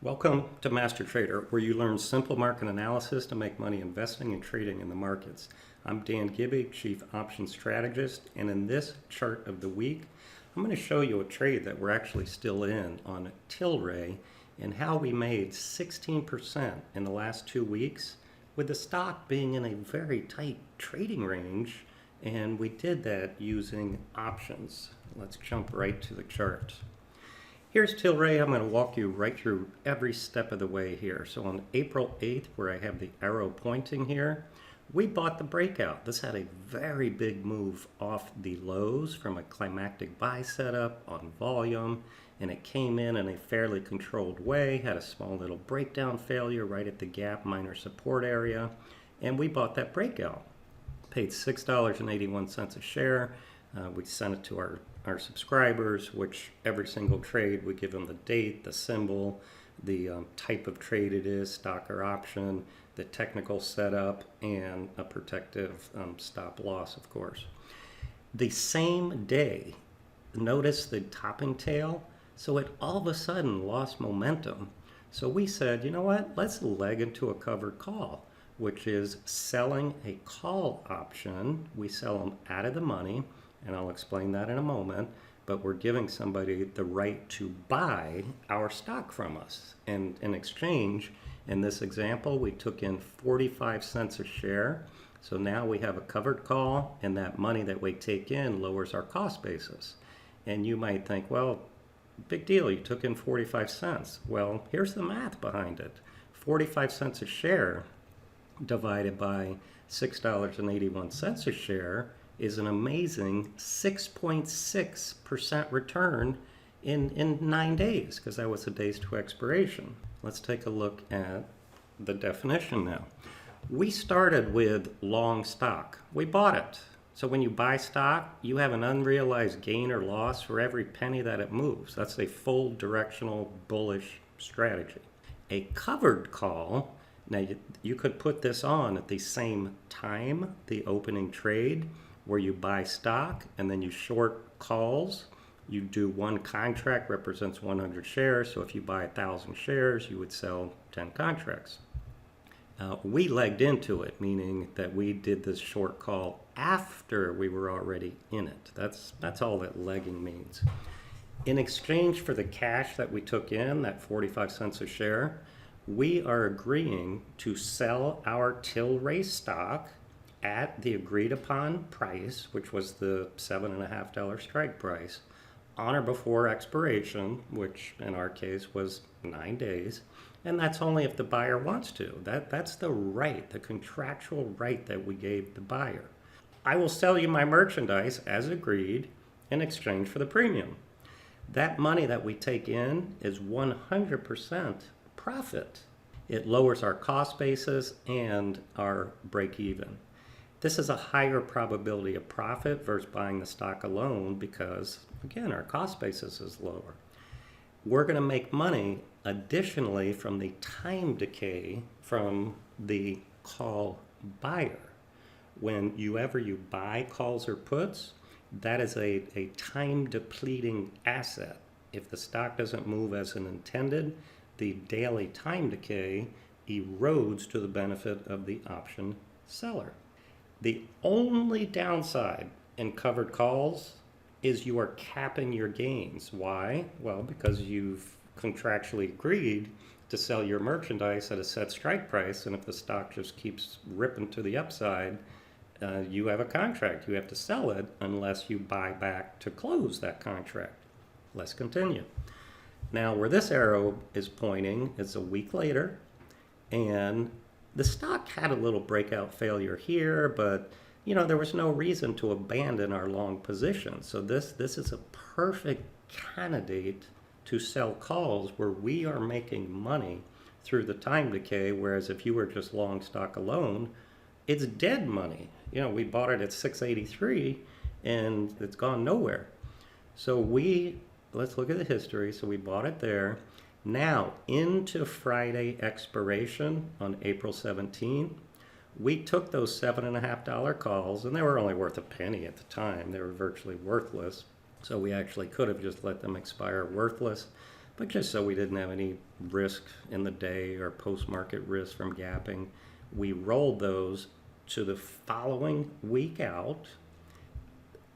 Welcome to Master Trader, where you learn simple market analysis to make money investing and trading in the markets. I'm Dan Gibby, Chief Options Strategist, and in this chart of the week, I'm going to show you a trade that we're actually still in on Tilray and how we made 16% in the last 2 weeks with the stock being in a very tight trading range, and we did that using options. Let's jump right to the chart. Here's Tilray. I'm going to walk you right through every step of the way here. So on April 8th, where I have the arrow pointing here, we bought the breakout. This had a very big move off the lows from a climactic buy setup on volume, and it came in a fairly controlled way, had a small little breakdown failure right at the gap minor support area, and we bought that breakout. Paid $6.81 a share. We sent it to our subscribers, which every single trade we give them the date, the symbol, the type of trade it is, stock or option, the technical setup, and a protective stop loss, of course. The same day, notice the topping tail, so it all of a sudden lost momentum. So we said, you know what, let's leg into a covered call, which is selling a call option. We sell them out of the money, and I'll explain that in a moment, but we're giving somebody the right to buy our stock from us. And in exchange, in this example, we took in 45 cents a share. So now we have a covered call, and that money that we take in lowers our cost basis. And you might think, well, big deal, you took in 45 cents. Well, here's the math behind it. 45 cents a share divided by $6.81 a share is an amazing 6.6% return in 9 days, because that was the days to expiration. Let's take a look at the definition now. We started with long stock. We bought it. So when you buy stock, you have an unrealized gain or loss for every penny that it moves. That's a full directional bullish strategy. A covered call, now you could put this on at the same time, the opening trade, where you buy stock and then you short calls. You do one contract represents 100 shares. So if you buy 1,000 shares, you would sell 10 contracts. We legged into it, meaning that we did this short call after we were already in it. That's all that legging means. In exchange for the cash that we took in, that 45 cents a share, we are agreeing to sell our Tilray stock at the agreed upon price, which was the $7.50 strike price, on or before expiration, which in our case was 9 days. And that's only if the buyer wants to. That's the right, the contractual right that we gave the buyer. I will sell you my merchandise as agreed in exchange for the premium. That money that we take in is 100% profit. It lowers our cost basis and our break even. This is a higher probability of profit versus buying the stock alone because, again, our cost basis is lower. We're going to make money additionally from the time decay from the call buyer. When you buy calls or puts, that is a time depleting asset. If the stock doesn't move as intended, the daily time decay erodes to the benefit of the option seller. The only downside in covered calls is you are capping your gains. Why? Well, because you've contractually agreed to sell your merchandise at a set strike price, and if the stock just keeps ripping to the upside, you have a contract. You have to sell it unless you buy back to close that contract. Let's continue. Now, where this arrow is pointing is a week later, and the stock had a little breakout failure here, but there was no reason to abandon our long position. So this is a perfect candidate to sell calls where we are making money through the time decay, whereas if you were just long stock alone, it's dead money. We bought it at 683 and it's gone nowhere. So let's look at the history. So we bought it there. Now, into Friday expiration on April 17, we took those $7.50 calls, and they were only worth a penny at the time. They were virtually worthless. So we actually could have just let them expire worthless. but just so we didn't have any risk in the day or post-market risk from gapping, we rolled those to the following week out,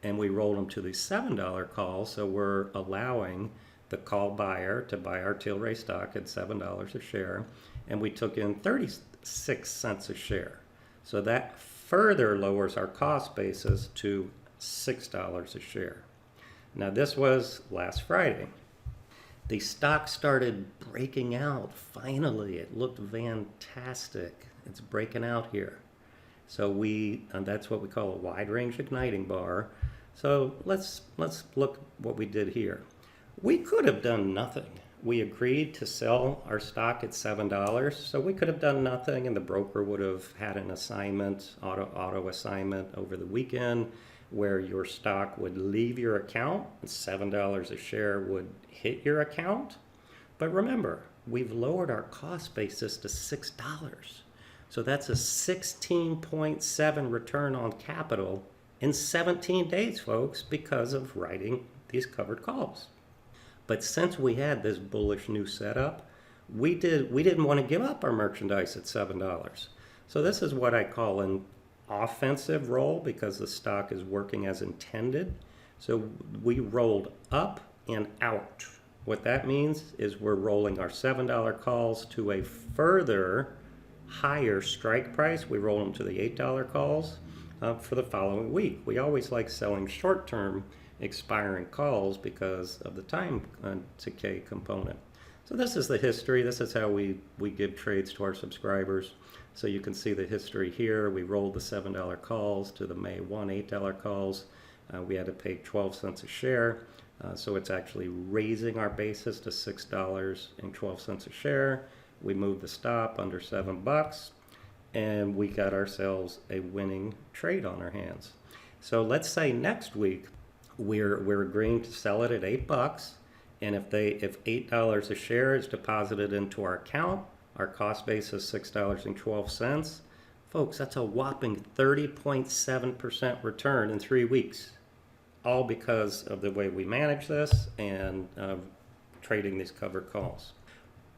and we rolled them to the $7 call, so we're allowing the call buyer to buy our Tilray stock at $7 a share, and we took in 36 cents a share. So that further lowers our cost basis to $6 a share. Now this was last Friday. The stock started breaking out. Finally, it looked fantastic. It's breaking out here. So that's what we call a wide range igniting bar. So let's look what we did here. We could have done nothing. We agreed to sell our stock at $7, so we could have done nothing, and the broker would have had an assignment, auto assignment over the weekend, where your stock would leave your account and $7 a share would hit your account. But remember, we've lowered our cost basis to $6. So that's a 16.7 return on capital in 17 days, folks, because of writing these covered calls. But since we had this bullish new setup, we didn't want to give up our merchandise at $7. So this is what I call an offensive roll, because the stock is working as intended. So we rolled up and out. What that means is we're rolling our $7 calls to a further higher strike price. We roll them to the $8 calls for the following week. We always like selling short-term expiring calls because of the time decay component. So this is the history. This is how we give trades to our subscribers. So you can see the history here. We rolled the $7 calls to the May 1 $8 calls. We had to pay 12 cents a share. So it's actually raising our basis to $6.12 a share. We moved the stop under $7, and we got ourselves a winning trade on our hands. So let's say next week we're agreeing to sell it at $8, and if $8 a share is deposited into our account, our cost base is $6.12. Folks, that's a whopping 30.7% return in 3 weeks, all because of the way we manage this and trading these covered calls.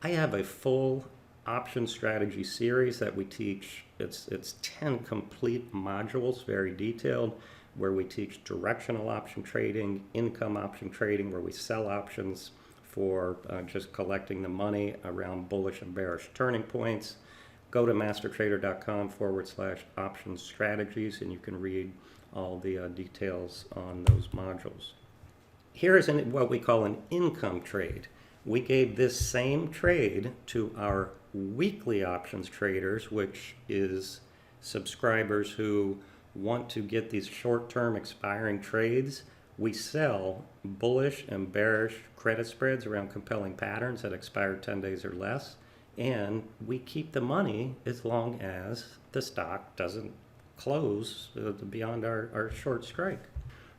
I have a full option strategy series that we teach. It's 10 complete modules, very detailed, where we teach directional option trading, income option trading, where we sell options for just collecting the money around bullish and bearish turning points. Go to MasterTrader.com/option strategies, and you can read all the details on those modules. Here is what we call an income trade. We gave this same trade to our weekly options traders, which is subscribers who want to get these short-term expiring trades. We sell bullish and bearish credit spreads around compelling patterns that expire 10 days or less, and we keep the money as long as the stock doesn't close beyond our short strike.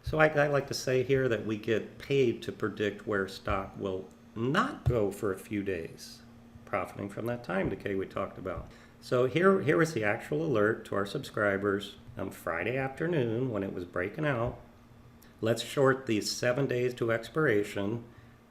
So I like to say here that we get paid to predict where stock will not go for a few days, profiting from that time decay we talked about. So here is the actual alert to our subscribers on Friday afternoon when it was breaking out. Let's short these 7 days to expiration.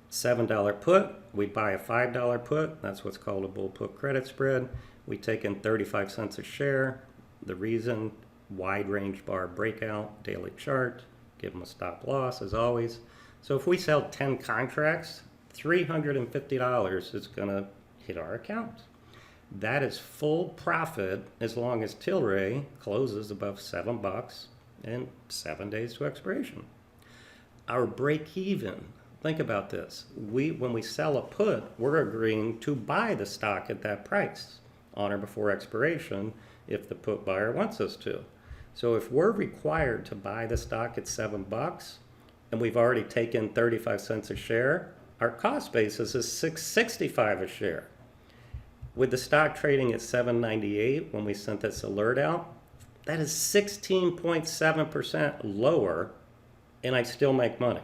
$7 put, we buy a $5 put. That's what's called a bull put credit spread. We take in 35 cents a share. The reason, wide range bar breakout, daily chart, give them a stop loss as always. So if we sell 10 contracts, $350 is going to hit our account. That is full profit as long as Tilray closes above $7 and 7 days to expiration. Our break even, think about this. When we sell a put, we're agreeing to buy the stock at that price on or before expiration if the put buyer wants us to. So if we're required to buy the stock at $7 and we've already taken 35 cents a share, our cost basis is $6.65 a share. With the stock trading at $7.98 when we sent this alert out, that is 16.7% lower, and I still make money.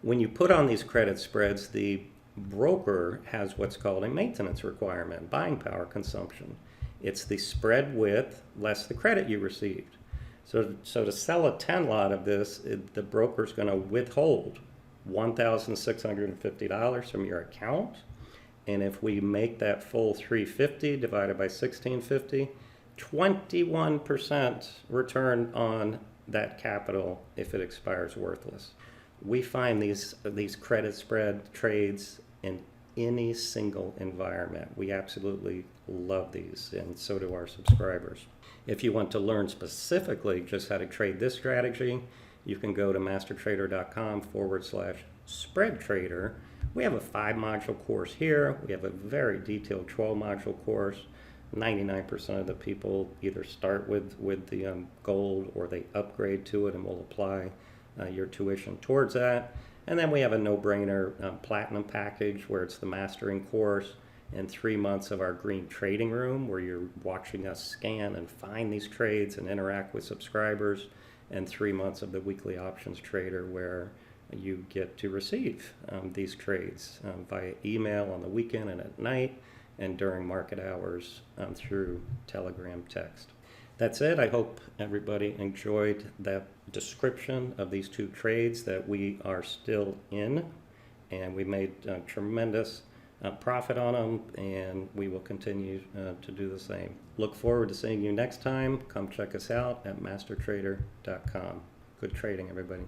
When you put on these credit spreads, the broker has what's called a maintenance requirement, buying power consumption. It's the spread width less the credit you received. So to sell a 10 lot of this, the broker's going to withhold $1,650 from your account. And if we make that full 350 divided by 1650, 21% return on that capital if it expires worthless. We find these credit spread trades in any single environment. We absolutely love these, and so do our subscribers. If you want to learn specifically just how to trade this strategy, you can go to MasterTrader.com/spread trader. We have a 5-module course here. We have a very detailed 12-module course. 99% of the people either start with the gold, or they upgrade to it, and we'll apply your tuition towards that. And then we have a no-brainer platinum package where it's the mastering course and 3 months of our green trading room where you're watching us scan and find these trades and interact with subscribers, and 3 months of the weekly options trader where you get to receive these trades via email on the weekend and at night, and during market hours through Telegram text. That's it. I hope everybody enjoyed that description of these 2 trades that we are still in, and we made tremendous profit on them, and we will continue to do the same. Look forward to seeing you next time. Come check us out at MasterTrader.com. Good trading, everybody.